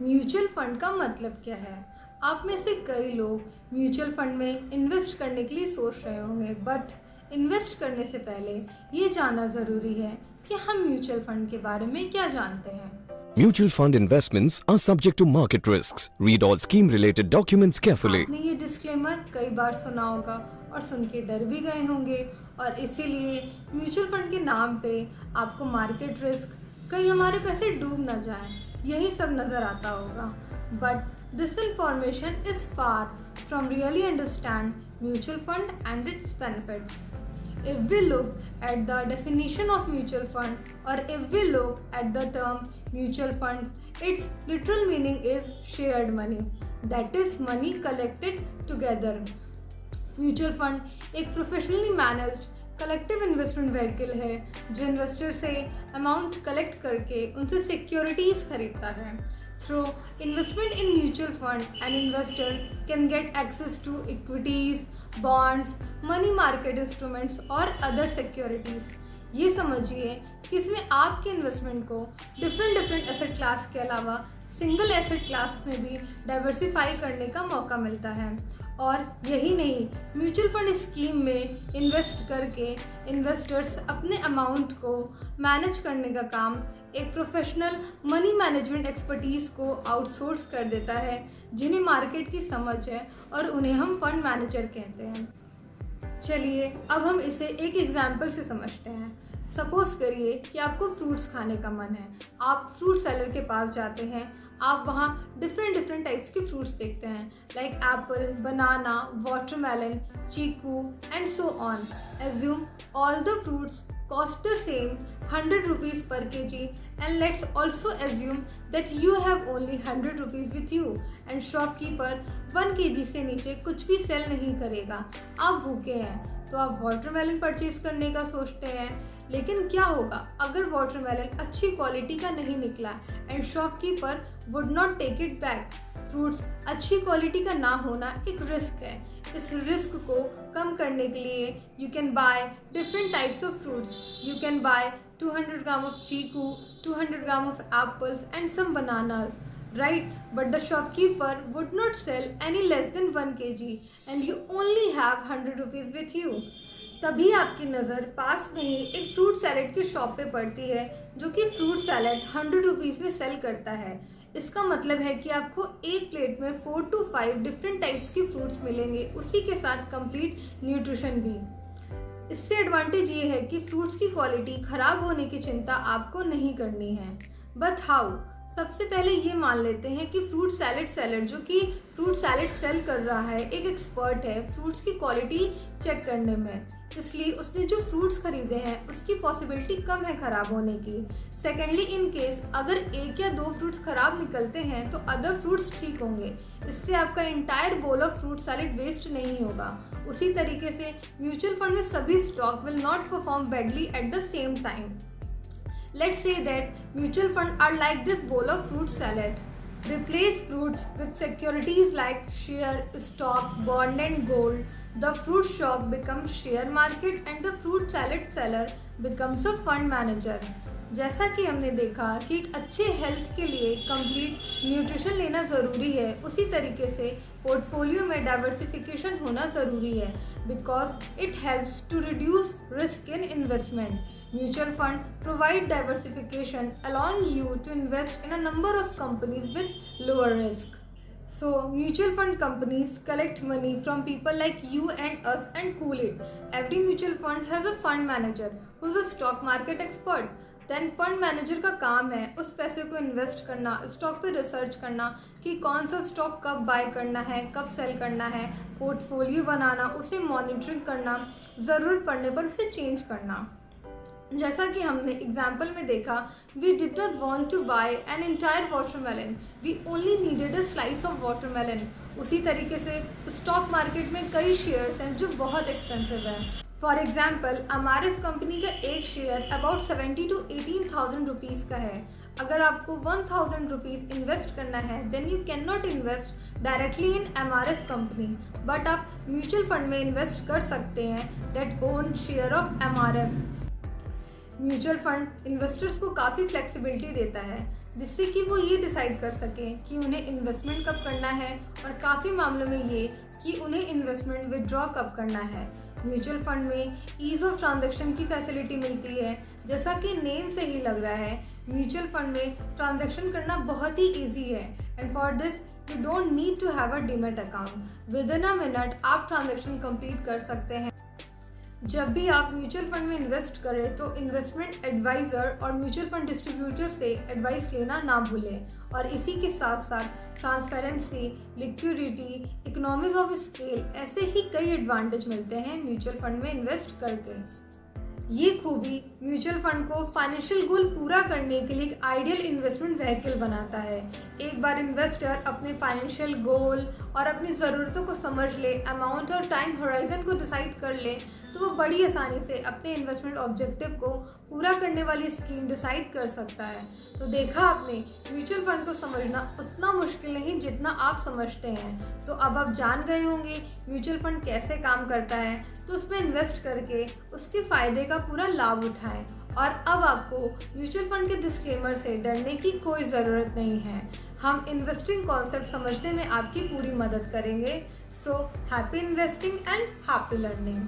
Mutual fund का मतलब क्या है? आप में से कई लोग म्यूचुअल फंड में इन्वेस्ट करने के लिए सोच रहे होंगे, बट इन्वेस्ट करने से पहले ये जानना ज़रूरी है कि हम म्यूचुअल फंड के बारे में क्या जानते हैं। Mutual fund investments are subject to market risks. Read all scheme-related documents carefully. आपने ये डिस्क्लेमर कई बार सुना होगा और सुन के डर भी गए होंगे, और इसीलिए म्यूचुअल फंड के नाम पे आपको मार्केट रिस्क, कहीं हमारे पैसे डूब ना जाएं, यही सब नज़र आता होगा। But this information is far from really understand mutual fund and it's benefits. If we look at the definition of mutual fund, or if we look at the term mutual funds, its literal meaning is shared money, that is money collected together. Mutual fund एक professionally managed collective investment vehicle है जो investor से amount collect करके उनसे securities खरीदता है. Through investment in mutual fund, an investor can get access to equities, bonds, money market instruments और other securities. ये समझिए कि इसमें आपके इन्वेस्टमेंट को डिफरेंट एसेट क्लास के अलावा सिंगल एसेट क्लास में भी डाइवर्सिफाई करने का मौका मिलता है. और यही नहीं, म्यूचुअल फंड स्कीम में इन्वेस्ट करके इन्वेस्टर्स अपने अमाउंट को मैनेज करने का काम एक प्रोफेशनल मनी मैनेजमेंट एक्सपर्टीज़ को आउटसोर्स कर देता है, जिन्हें मार्केट की समझ है और उन्हें हम फंड मैनेजर कहते हैं. चलिए अब हम इसे एक एग्जाम्पल से समझते हैं. सपोज करिए कि आपको फ्रूट्स खाने का मन है. आप फ्रूट सेलर के पास जाते हैं. आप वहाँ डिफरेंट टाइप्स के फ्रूट्स देखते हैं, like apple, banana, watermelon, chikoo and so on. Assume all the fruits cost the same 100 rupees per kg, and let's also assume that you have only 100 rupees with you and shopkeeper 1 kg से नीचे कुछ भी cell नहीं करेगा. आप भूखे हैं तो आप वाटरमेलन परचेज करने का सोचते हैं, लेकिन क्या होगा अगर वाटरमेलन अच्छी क्वालिटी का नहीं निकला and shopkeeper would not take it back. Fruits अच्छी क्वालिटी का ना होना एक रिस्क है. इस रिस्क को कम करने के लिए you can buy different types of fruits. You can buy 200 gram of chikoo, 200 gram of apples and some bananas, right? But the shopkeeper would not sell any less than 1 kg and you only have 100 rupees with you. तभी आपकी नज़र पास में ही एक fruit salad की shop पे पड़ती है जो कि फ्रूट सैलेड 100 रुपीज़ में सेल करता है. इसका मतलब है कि आपको एक प्लेट में 4 to 5 डिफरेंट टाइप्स की फ्रूट्स मिलेंगे, उसी के साथ कंप्लीट न्यूट्रिशन भी. इससे एडवांटेज ये है कि फ्रूट्स की क्वालिटी ख़राब होने की चिंता आपको नहीं करनी है. But how? सबसे पहले ये मान लेते हैं कि फ्रूट सैलेड सेलर जो कि फ्रूट सैलेड सेल कर रहा है एक एक्सपर्ट है फ्रूट्स की क्वालिटी चेक करने में, इसलिए उसने जो फ्रूट्स खरीदे हैं उसकी पॉसिबिलिटी कम है ख़राब होने की. सेकेंडली, इन केस अगर 1 या 2 फ्रूट्स ख़राब निकलते हैं तो अदर फ्रूट्स ठीक होंगे. इससे आपका entire bowl of fruit salad waste नहीं होगा. उसी तरीके से म्यूचुअल फंड में सभी stock will not perform badly at the same time. Let's say that mutual funds are like this bowl of fruit salad. Replace fruits with securities like share, stock, bond and gold. The fruit shop becomes share market and the fruit salad seller becomes a fund manager. जैसा कि हमने देखा कि एक अच्छे health के लिए complete nutrition लेना ज़रूरी है, उसी तरीके से पोर्टफोलियो में डाइवर्सिफिकेशन होना ज़रूरी है, because it helps to reduce risk in investment. Mutual fund provide diversification allowing you to invest in a number of companies with lower risk. So mutual fund companies collect money from people like you and us and pool it. Every mutual fund has a fund manager who is a stock market expert. Then fund manager का काम है उस पैसे को invest करना, stock पे research करना कि कौन सा स्टॉक कब बाय करना है, कब सेल करना है, पोर्टफोलियो बनाना, उसे मॉनिटरिंग करना, ज़रूरत पड़ने पर उसे चेंज करना. जैसा कि हमने एग्जाम्पल में देखा, we did not want to buy an entire watermelon, we only needed a slice of watermelon. उसी तरीके से स्टॉक मार्केट में कई शेयर्स हैं जो बहुत एक्सपेंसिव हैं. फॉर एग्जाम्पल, एमआरएफ कंपनी का एक शेयर अबाउट 70 to 18,000 रुपीज़ का है. अगर आपको 1,000 रुपीज़ इन्वेस्ट करना है then you can not invest directly in MRF company, but आप म्यूचुअल फंड में इन्वेस्ट कर सकते हैं that own share of MRF. Mutual fund investors को काफ़ी फ्लेक्सिबिलिटी देता है. जिससे कि वो ये डिसाइड कर सकें कि उन्हें इन्वेस्टमेंट कब करना है और काफ़ी मामलों में ये कि उन्हें इन्वेस्टमेंट विड्रॉ कब करना है। म्यूचुअल फंड में ईज ऑफ ट्रांजैक्शन की फैसिलिटी मिलती है। जैसा कि नेम से ही लग रहा है, म्यूचुअल फंड में ट्रांजैक्शन करना बहुत ही ईजी है and for this you don't need to have a demat account. Within a minute आप ट्रांजैक्शन कंप्लीट कर सकते हैं। जब भी आप म्यूचुअल फंड में इन्वेस्ट करें तो इन्वेस्टमेंट एडवाइज़र और म्यूचुअल फंड डिस्ट्रीब्यूटर से एडवाइस लेना ना भूलें और इसी के साथ साथ transparency, liquidity, economies of scale ऐसे ही कई एडवांटेज मिलते हैं म्यूचुअल फंड में इन्वेस्ट करके। ये खूबी म्यूचुअल फंड को फाइनेंशियल गोल पूरा करने के लिए एक आइडियल इन्वेस्टमेंट व्हीकल बनाता है। एक बार इन्वेस्टर अपने फाइनेंशियल गोल और अपनी ज़रूरतों को समझ ले, अमाउंट और टाइम होराइजन को डिसाइड कर ले, तो वो बड़ी आसानी से अपने इन्वेस्टमेंट ऑब्जेक्टिव को पूरा करने वाली स्कीम डिसाइड कर सकता है। तो देखा आपने, म्यूचुअल फंड को समझना उतना मुश्किल नहीं जितना आप समझते हैं। तो अब आप जान गए होंगे म्यूचुअल फंड कैसे काम करता है, तो उसमें इन्वेस्ट करके उसके फ़ायदे का पूरा लाभ उठाएं। और अब आपको म्यूचुअल फंड के डिस्क्लेमर से डरने की कोई ज़रूरत नहीं है। हम इन्वेस्टिंग कॉन्सेप्ट समझने में आपकी पूरी मदद करेंगे। So happy investing and happy learning.